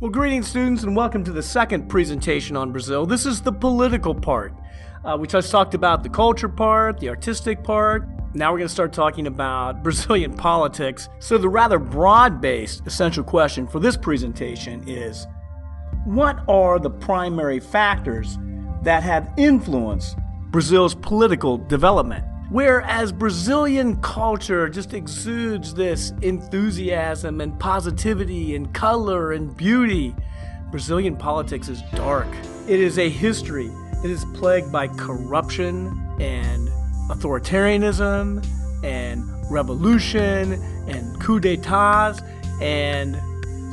Well, greetings students and welcome to the second presentation on Brazil. This is the political part. We just talked about the culture part, the artistic part. Now we're going to start talking about Brazilian politics. So the rather broad-based essential question for this presentation is, what are the primary factors that have influenced Brazil's political development? Whereas Brazilian culture just exudes this enthusiasm and positivity and color and beauty, Brazilian politics is dark. It is a history that is plagued by corruption and authoritarianism and revolution and coups d'etats and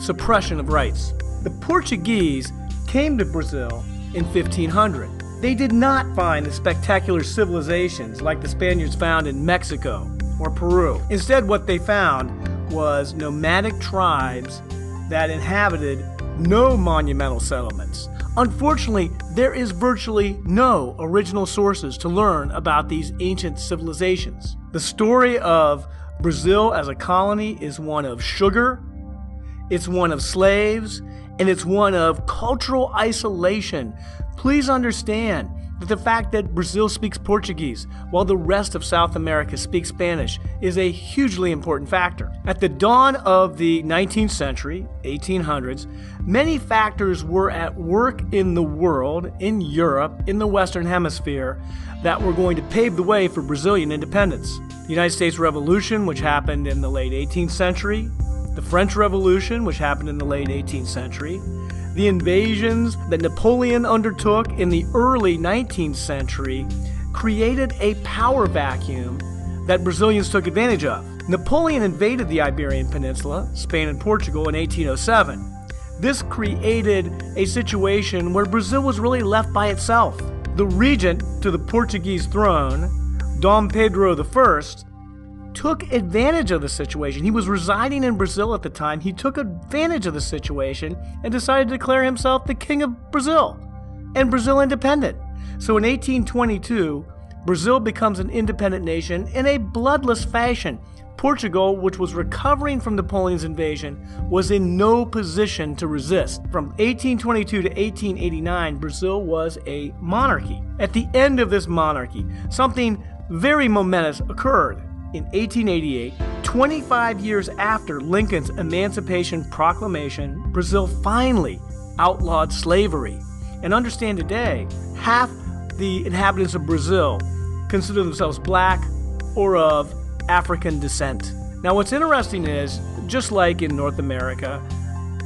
suppression of rights. The Portuguese came to Brazil in 1500. They did not find the spectacular civilizations like the Spaniards found in Mexico or Peru. Instead, what they found was nomadic tribes that inhabited no monumental settlements. Unfortunately, there is virtually no original sources to learn about these ancient civilizations. The story of Brazil as a colony is one of sugar, it's one of slaves, and it's one of cultural isolation. Please understand that the fact that Brazil speaks Portuguese while the rest of South America speaks Spanish is a hugely important factor. At the dawn of the 19th century, 1800s, many factors were at work in the world, in Europe, in the Western Hemisphere, that were going to pave the way for Brazilian independence. The United States Revolution, which happened in the late 18th century, the French Revolution, which happened in the late 18th century, the invasions that Napoleon undertook in the early 19th century created a power vacuum that Brazilians took advantage of. Napoleon invaded the Iberian Peninsula, Spain and Portugal, in 1807. This created a situation where Brazil was really left by itself. The regent to the Portuguese throne, Dom Pedro I, took advantage of the situation. He was residing in Brazil at the time. He took advantage of the situation and decided to declare himself the king of Brazil and Brazil independent. So in 1822, Brazil becomes an independent nation in a bloodless fashion. Portugal, which was recovering from Napoleon's invasion, was in no position to resist. From 1822 to 1889, Brazil was a monarchy. At the end of this monarchy, something very momentous occurred. In 1888, 25 years after Lincoln's Emancipation Proclamation, Brazil finally outlawed slavery. And understand today, half the inhabitants of Brazil consider themselves black or of African descent. Now what's interesting is, just like in North America,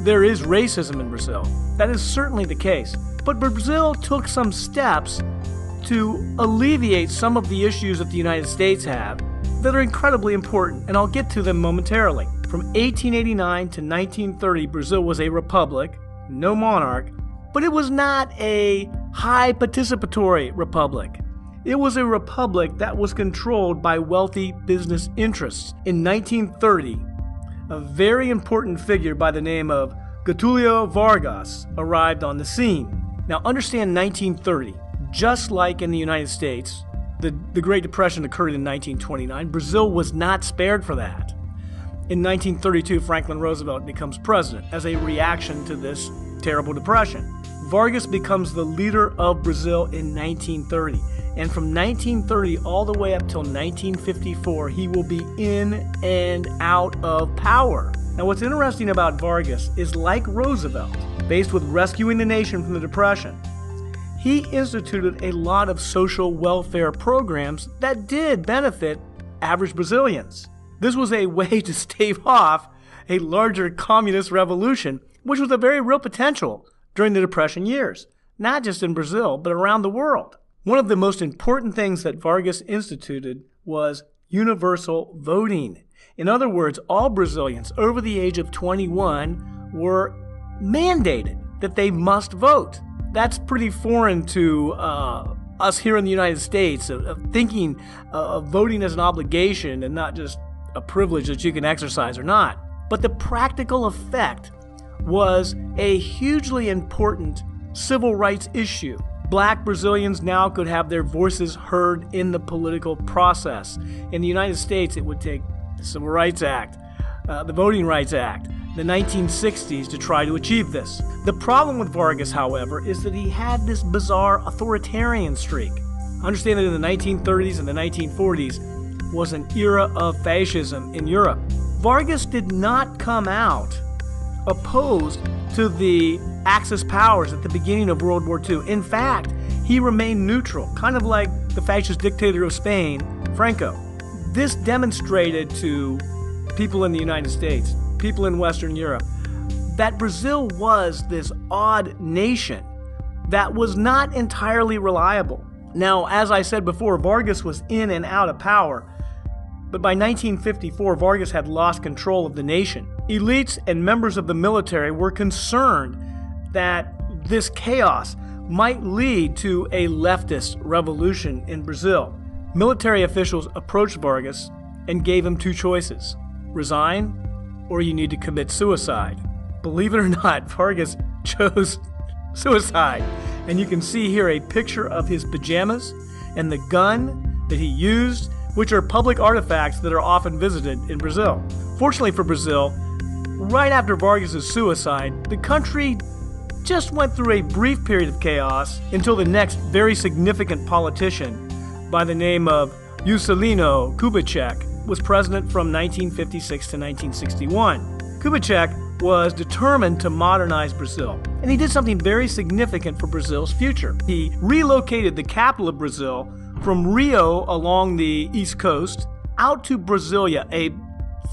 there is racism in Brazil. That is certainly the case. But Brazil took some steps to alleviate some of the issues that the United States have that are incredibly important, and I'll get to them momentarily. From 1889 to 1930, Brazil was a republic, no monarch, but it was not a high participatory republic. It was a republic that was controlled by wealthy business interests. In 1930, a very important figure by the name of Getulio Vargas arrived on the scene. Now understand 1930, just like in the United States, the Great Depression occurred in 1929. Brazil was not spared for that. In 1932, Franklin Roosevelt becomes president as a reaction to this terrible depression. Vargas becomes the leader of Brazil in 1930. And from 1930 all the way up till 1954, he will be in and out of power. Now what's interesting about Vargas is, like Roosevelt, faced with rescuing the nation from the Depression, he instituted a lot of social welfare programs that did benefit average Brazilians. This was a way to stave off a larger communist revolution, which was a very real potential during the Depression years, not just in Brazil, but around the world. One of the most important things that Vargas instituted was universal voting. In other words, all Brazilians over the age of 21 were mandated that they must vote. That's pretty foreign to us here in the United States, of thinking of voting as an obligation and not just a privilege that you can exercise or not. But the practical effect was a hugely important civil rights issue. Black Brazilians now could have their voices heard in the political process. In the United States, it would take the Civil Rights Act, the Voting Rights Act. the 1960s to try to achieve this. The problem with Vargas, however, is that he had this bizarre authoritarian streak. Understand that in the 1930s and the 1940s was an era of fascism in Europe. Vargas did not come out opposed to the Axis powers at the beginning of World War II. In fact, he remained neutral, kind of like the fascist dictator of Spain, Franco. This demonstrated to people in the United States, people in Western Europe, that Brazil was this odd nation that was not entirely reliable. Now, as I said before, Vargas was in and out of power, but by 1954, Vargas had lost control of the nation. Elites and members of the military were concerned that this chaos might lead to a leftist revolution in Brazil. Military officials approached Vargas and gave him two choices: resign, or you need to commit suicide. Believe it or not, Vargas chose suicide. And you can see here a picture of his pajamas and the gun that he used, which are public artifacts that are often visited in Brazil. Fortunately for Brazil, right after Vargas' suicide, the country just went through a brief period of chaos until the next very significant politician by the name of Juscelino Kubitschek was president from 1956 to 1961. Kubitschek was determined to modernize Brazil, and he did something very significant for Brazil's future. He relocated the capital of Brazil from Rio along the east coast out to Brasilia, a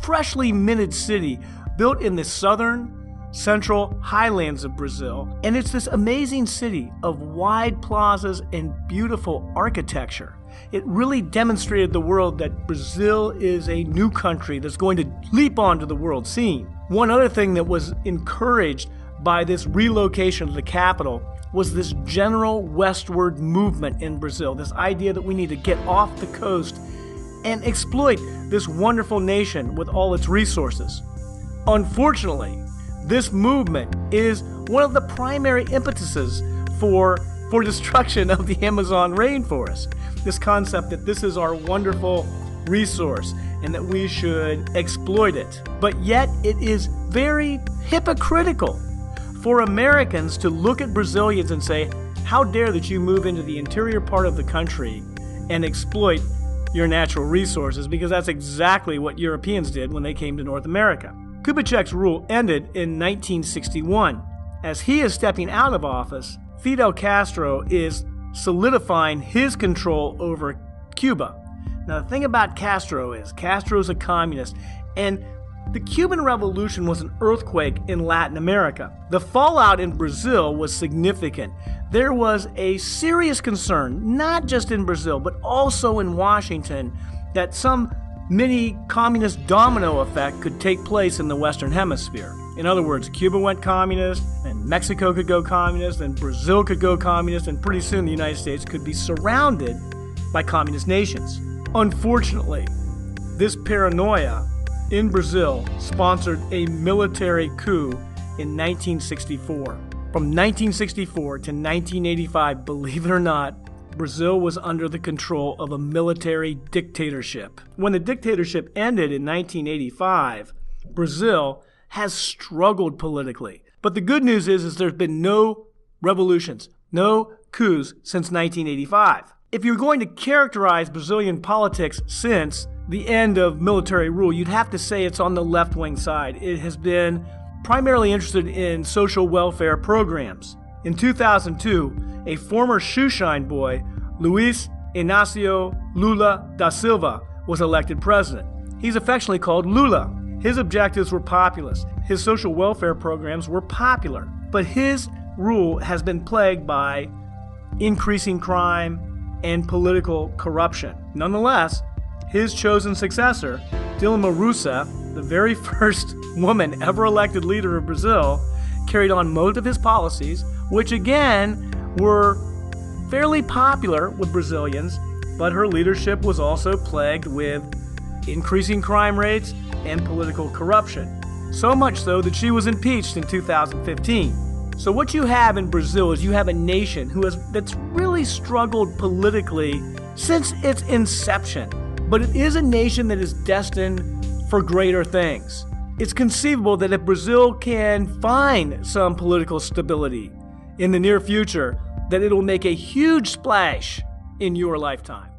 freshly minted city built in the southern central highlands of Brazil. And it's this amazing city of wide plazas and beautiful architecture. It really demonstrated the world that Brazil is a new country that's going to leap onto the world scene. One other thing that was encouraged by this relocation of the capital was this general westward movement in Brazil, this idea that we need to get off the coast and exploit this wonderful nation with all its resources. Unfortunately, this movement is one of the primary impetuses for destruction of the Amazon rainforest. This concept that this is our wonderful resource and that we should exploit it. But yet it is very hypocritical for Americans to look at Brazilians and say, how dare that you move into the interior part of the country and exploit your natural resources, because that's exactly what Europeans did when they came to North America. Kubitschek's rule ended in 1961. As he is stepping out of office, Fidel Castro is solidifying his control over Cuba. Now, the thing about Castro is Castro's a communist, and the Cuban Revolution was an earthquake in Latin America. The fallout in Brazil was significant. There was a serious concern, not just in Brazil, but also in Washington, that some mini communist domino effect could take place in the Western Hemisphere. In other words, Cuba went communist, and Mexico could go communist, and Brazil could go communist, and pretty soon the United States could be surrounded by communist nations. Unfortunately, this paranoia in Brazil sponsored a military coup in 1964. From 1964 to 1985, believe it or not, Brazil was under the control of a military dictatorship. When the dictatorship ended in 1985, Brazil has struggled politically. But the good news is there's been no revolutions, no coups since 1985. If you're going to characterize Brazilian politics since the end of military rule, you'd have to say it's on the left-wing side. It has been primarily interested in social welfare programs. In 2002, a former shoeshine boy, Luiz Inácio Lula da Silva, was elected president. He's affectionately called Lula. His objectives were populist. His social welfare programs were popular. But his rule has been plagued by increasing crime and political corruption. Nonetheless, his chosen successor, Dilma Rousseff, the very first woman ever elected leader of Brazil, carried on most of his policies, which again were fairly popular with Brazilians, but her leadership was also plagued with increasing crime rates and political corruption. So much so that she was impeached in 2015. So what you have in Brazil is you have a nation that's really struggled politically since its inception. But it is a nation that is destined for greater things. it's conceivable that if Brazil can find some political stability in the near future, that it'll make a huge splash in your lifetime.